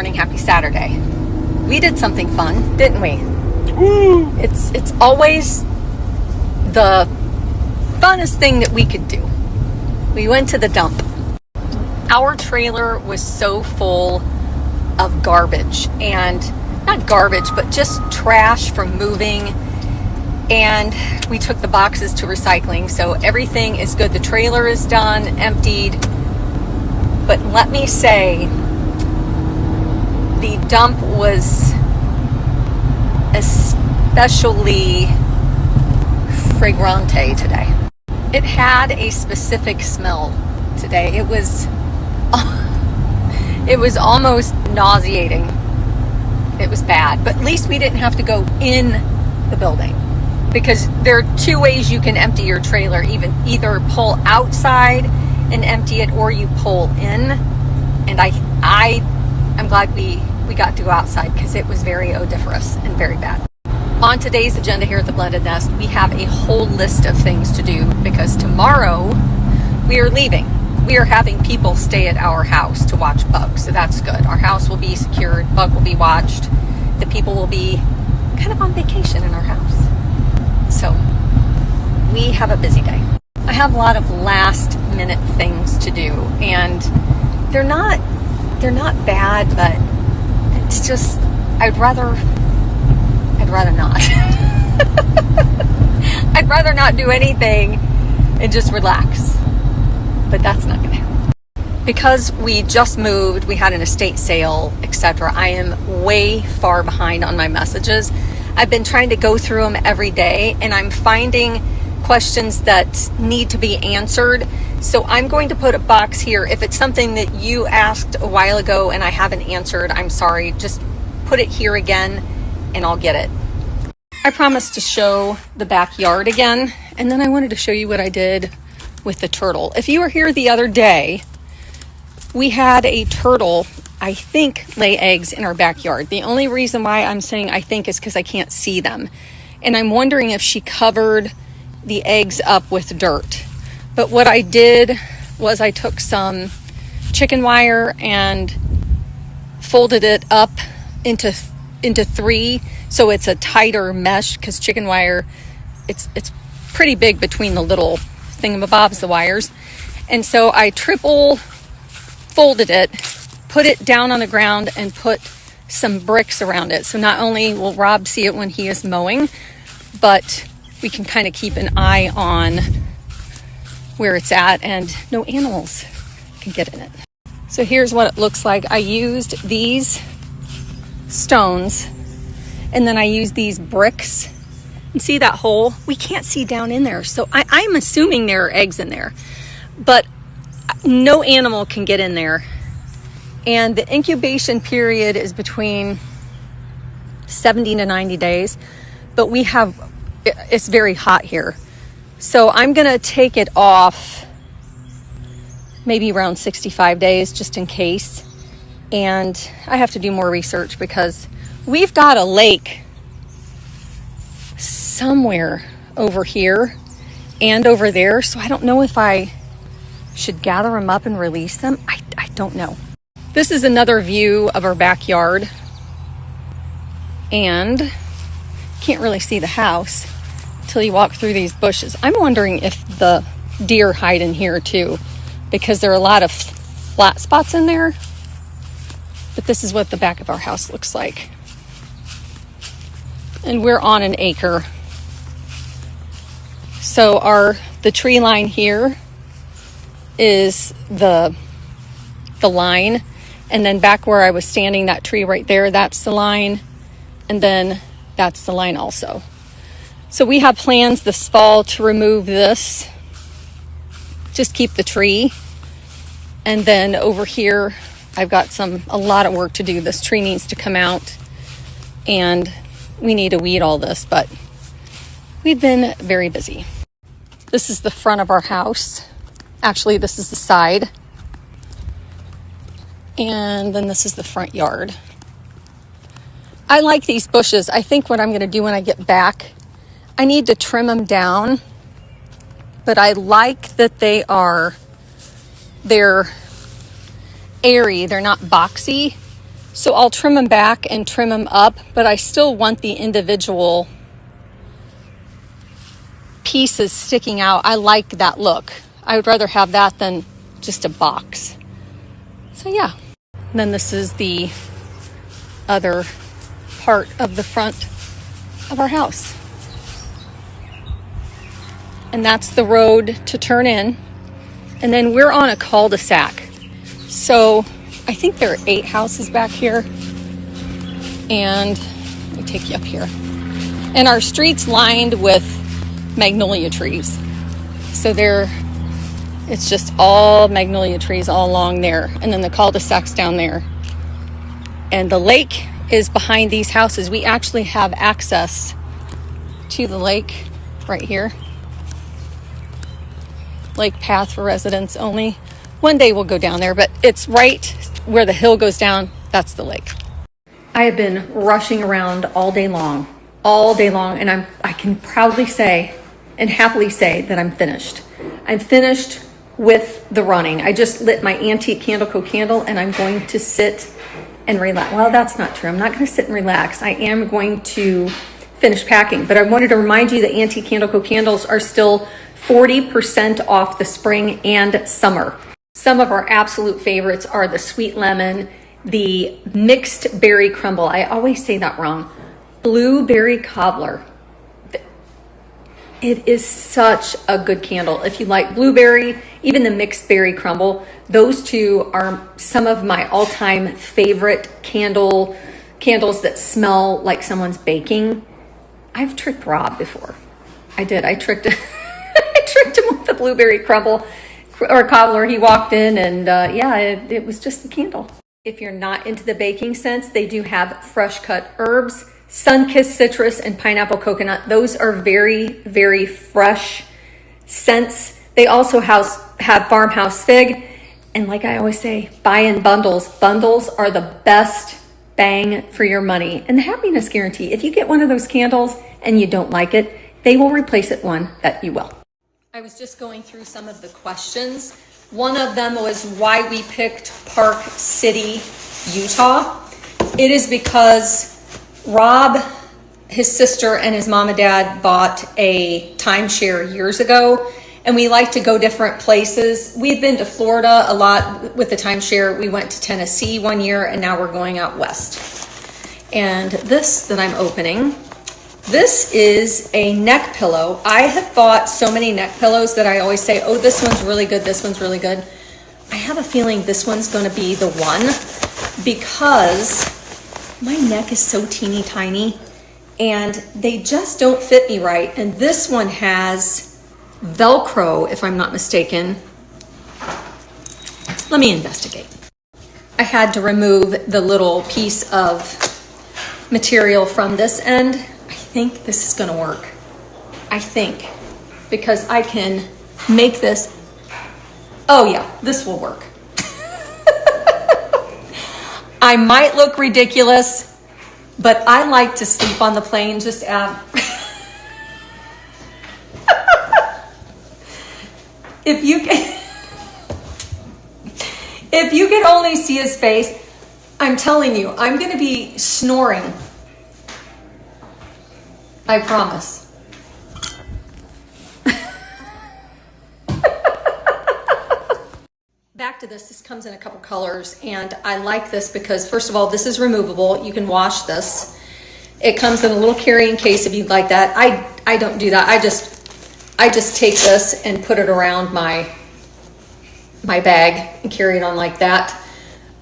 morning. Happy Saturday. We did something fun, didn't we? Woo! It's always the funnest thing that we could do. We went to the dump. Our trailer was so full of garbage, and not garbage, but just trash from moving. And we took the boxes to recycling, so everything is good. The trailer is done, emptied. But let me say, the dump was especially fragrante today. It had a specific smell today. It was almost nauseating. It was bad, but at least we didn't have to go in the building, because there are two ways you can empty your trailer. Either pull outside and empty it, or you pull in. And I'm glad we got to go outside, because it was very odoriferous and very bad. On today's agenda here at the Blended Nest, we have a whole list of things to do, because tomorrow we are leaving. We are having people stay at our house to watch bugs, so that's good. Our house will be secured, bug will be watched. The people will be kind of on vacation in our house. So we have a busy day. I have a lot of last minute things to do, and they're not bad, but it's just I'd rather not. I'd rather not do anything and just relax. But that's not going to happen. Because we just moved, we had an estate sale, etc. I am way far behind on my messages. I've been trying to go through them every day, and I'm finding questions that need to be answered. So I'm going to put a box here. If it's something that you asked a while ago and I haven't answered, I'm sorry. Just put it here again and I'll get it. I promised to show the backyard again, and then I wanted to show you what I did with the turtle. If you were here the other day, we had a turtle, I think, lay eggs in our backyard. The only reason why I'm saying I think is because I can't see them. And I'm wondering if she covered the eggs up with dirt. But what I did was I took some chicken wire and folded it up into three, so it's a tighter mesh, because chicken wire, it's pretty big between the little thingamabobs, the wires. And so I triple folded it, put it down on the ground, and put some bricks around it. So not only will Rob see it when he is mowing, but we can kind of keep an eye on where it's at, and no animals can get in it. So here's what it looks like. I used these stones, and then I used these bricks. And see that hole? We can't see down in there. So I'm assuming there are eggs in there, but no animal can get in there. And the incubation period is between 70 to 90 days, but it's very hot here. So I'm gonna take it off maybe around 65 days, just in case. And I have to do more research, because we've got a lake somewhere over here and over there. So I don't know if I should gather them up and release them. I don't know. This is another view of our backyard, and can't really see the house until you walk through these bushes. I'm wondering if the deer hide in here too, because there are a lot of flat spots in there. But this is what the back of our house looks like. And we're on an acre. So the tree line here is the line. And then back where I was standing, that tree right there, that's the line. And then that's the line also. So we have plans this fall to remove this. Just keep the tree. And then over here, I've got a lot of work to do. This tree needs to come out, and we need to weed all this, but we've been very busy. This is the front of our house. Actually, this is the side. And then this is the front yard. I like these bushes. I think what I'm going to do when I get back, I need to trim them down, but I like that they're airy. They're not boxy. So I'll trim them back and trim them up, but I still want the individual pieces sticking out. I like that look. I would rather have that than just a box. So yeah. And then this is the other part of the front of our house. And that's the road to turn in. And then we're on a cul-de-sac. So I think there are 8 houses back here. And let me take you up here. And our street's lined with magnolia trees. So it's just all magnolia trees all along there. And then the cul-de-sac's down there. And the lake is behind these houses. We actually have access to the lake right here. Lake path for residents only. One day we'll go down there, but it's right where the hill goes down. That's the lake. I have been rushing around all day long, and I can proudly say and happily say that I'm finished. I'm finished with the running. I just lit my antique candle, and I'm going to sit and relax. Well, that's not true. I'm not going to sit and relax. I am going to finish packing, but I wanted to remind you that antique candles are still 40% off the spring and summer. Some of our absolute favorites are the sweet lemon, the mixed berry crumble. I always say that wrong. Blueberry cobbler. It is such a good candle. If you like blueberry, even the mixed berry crumble, those two are some of my all-time favorite candles that smell like someone's baking. I've tricked Rob before. I did. I tricked him with the blueberry crumble or cobbler. He walked in and it was just the candle. If you're not into the baking scents, they do have fresh cut herbs, sun-kissed citrus, and pineapple coconut. Those are very, very fresh scents. They also have farmhouse fig. And like I always say, buy in bundles. Bundles are the best bang for your money. And the happiness guarantee, if you get one of those candles and you don't like it, they will replace it one that you will. I was just going through some of the questions. One of them was why we picked Park City, Utah. It is because Rob, his sister, and his mom and dad bought a timeshare years ago, and we like to go different places. We've been to Florida a lot with the timeshare. We went to Tennessee one year, and now we're going out west. And this that I'm opening, this is a neck pillow. I have bought so many neck pillows that I always say, oh, this one's really good, this one's really good. I have a feeling this one's gonna be the one because my neck is so teeny tiny and they just don't fit me right. And this one has Velcro, if I'm not mistaken. Let me investigate. I had to remove the little piece of material from this end. I think this is gonna work. I think, because I can make this. Oh yeah, this will work. I might look ridiculous, but I like to sleep on the plane. Just if you could only see his face, I'm telling you, I'm gonna be snoring. I promise. Back to this comes in a couple colors, and I like this because, first of all, this is removable. You can wash this. It comes in a little carrying case if you'd like that. I don't do that. I just take this and put it around my bag and carry it on like that.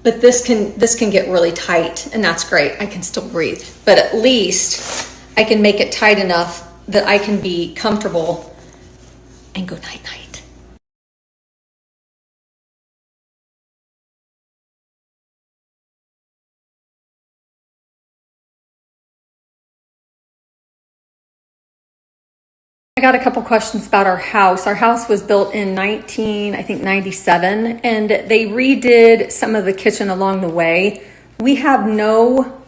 But this can get really tight, and that's great. I can still breathe, but at least I can make it tight enough that I can be comfortable and go night night. I got a couple questions about our house. Our house was built in 97, and they redid some of the kitchen along the way. We have no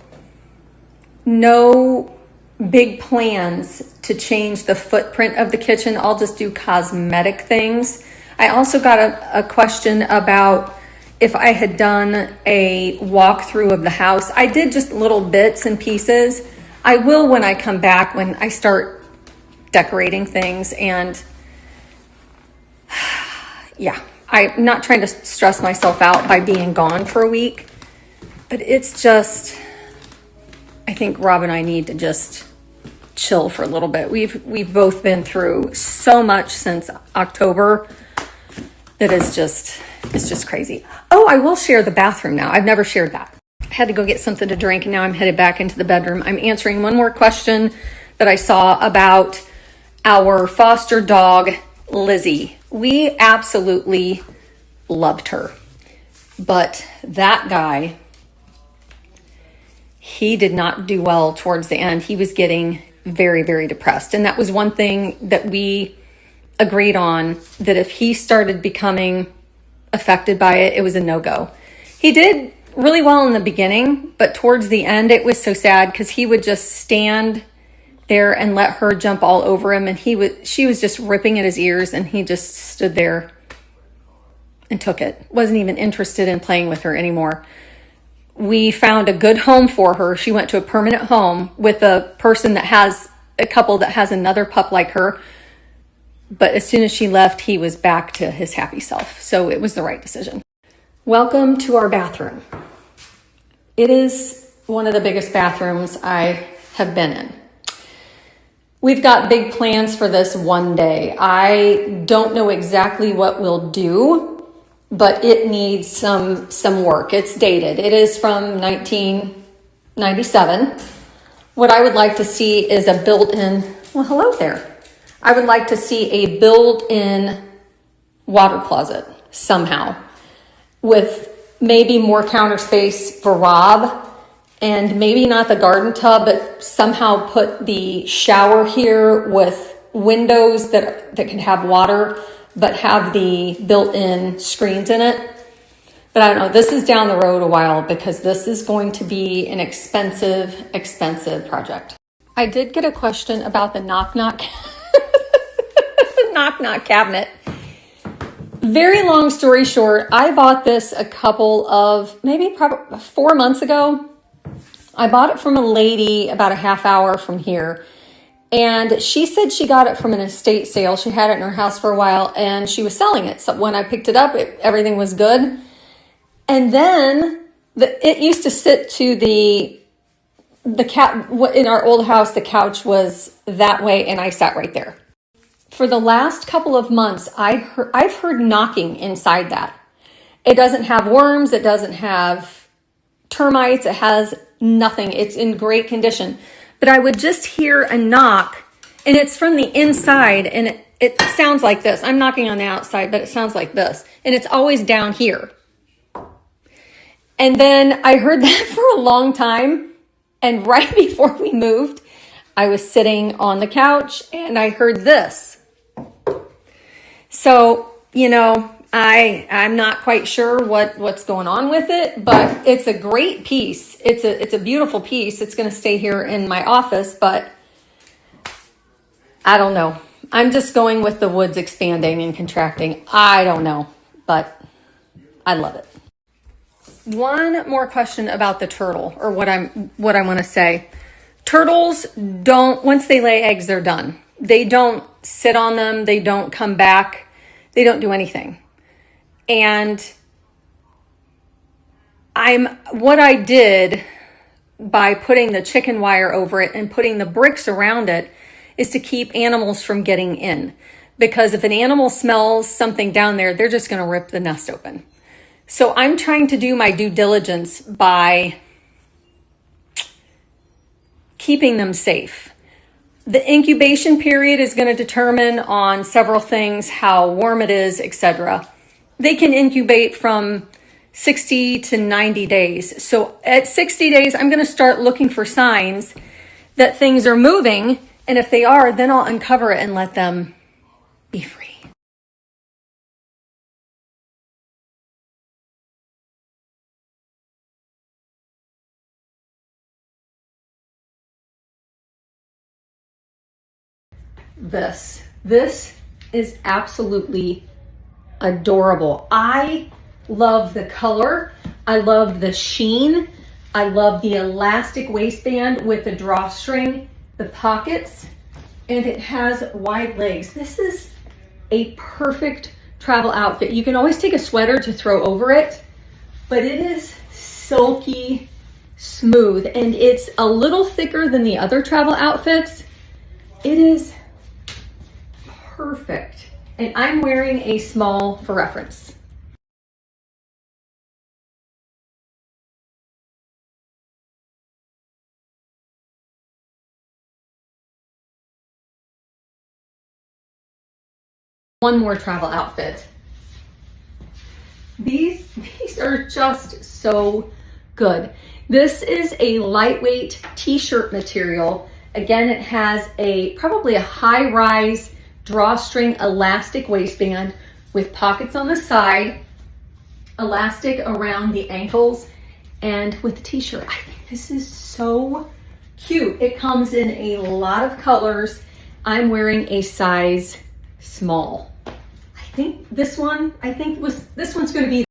big plans to change the footprint of the kitchen. I'll just do cosmetic things. I also got a question about if I had done a walkthrough of the house. I did just little bits and pieces. I will when I come back, when I start decorating things. And yeah, I'm not trying to stress myself out by being gone for a week, but it's just, I think Rob and I need to just chill for a little bit. We've both been through so much since October that it's just crazy. Oh, I will share the bathroom now. I've never shared that. I had to go get something to drink, and now I'm headed back into the bedroom. I'm answering one more question that I saw about our foster dog, Lizzie. We absolutely loved her, but that guy, he did not do well towards the end. He was getting very, very depressed. And that was one thing that we agreed on, that if he started becoming affected by it, it was a no-go. He did really well in the beginning, but towards the end, it was so sad because he would just stand there and let her jump all over him. And she was just ripping at his ears, and he just stood there and took it. Wasn't even interested in playing with her anymore. We found a good home for her. She went to a permanent home with a couple that has another pup like her. But as soon as she left, he was back to his happy self. So it was the right decision. Welcome to our bathroom. It is one of the biggest bathrooms I have been in. We've got big plans for this one day. I don't know exactly what we'll do, but it needs some work. It's dated. It is from 1997. What I would like to see is a built-in, well, hello there. I would like to see a built-in water closet somehow, with maybe more counter space for Rob, and maybe not the garden tub, but somehow put the shower here with windows that can have water, but have the built-in screens in it. But I don't know, this is down the road a while because this is going to be an expensive project. I did get a question about the knock-knock knock-knock cabinet. Very long story short, I bought this a couple of, probably 4 months ago. I bought it from a lady about a half hour from here. And she said she got it from an estate sale. She had it in her house for a while and she was selling it. So when I picked it up, everything was good. And then it used to sit to the in our old house, the couch was that way and I sat right there. For the last couple of months, I've heard knocking inside that. It doesn't have worms. It doesn't have termites. It has nothing. It's in great condition. But I would just hear a knock, and it's from the inside, and it sounds like this. I'm knocking on the outside, but it sounds like this. And it's always down here. And then I heard that for a long time. And right before we moved, I was sitting on the couch, and I heard this. So, I'm not quite sure what's going on with it, but it's a great piece. It's a beautiful piece. It's going to stay here in my office, but I don't know. I'm just going with the woods expanding and contracting. I don't know, but I love it. One more question about the turtle, or what I want to say. Turtles once they lay eggs, they're done. They don't sit on them. They don't come back. They don't do anything. And what I did by putting the chicken wire over it and putting the bricks around it is to keep animals from getting in. Because if an animal smells something down there, they're just going to rip the nest open. So I'm trying to do my due diligence by keeping them safe. The incubation period is going to determine on several things, how warm it is, etc. They can incubate from 60 to 90 days. So at 60 days, I'm going to start looking for signs that things are moving. And if they are, then I'll uncover it and let them be free. This is absolutely adorable. I love the color. I love the sheen. I love the elastic waistband with the drawstring, the pockets, and it has wide legs. This is a perfect travel outfit. You can always take a sweater to throw over it, but it is silky smooth, and it's a little thicker than the other travel outfits. It is perfect. And I'm wearing a small for reference. One more travel outfit. These are just so good. This is a lightweight t-shirt material. Again, it has probably a high-rise drawstring elastic waistband with pockets on the side, elastic around the ankles, and with the t-shirt. I think this is so cute. It comes in a lot of colors. I'm wearing a size small. This one's gonna be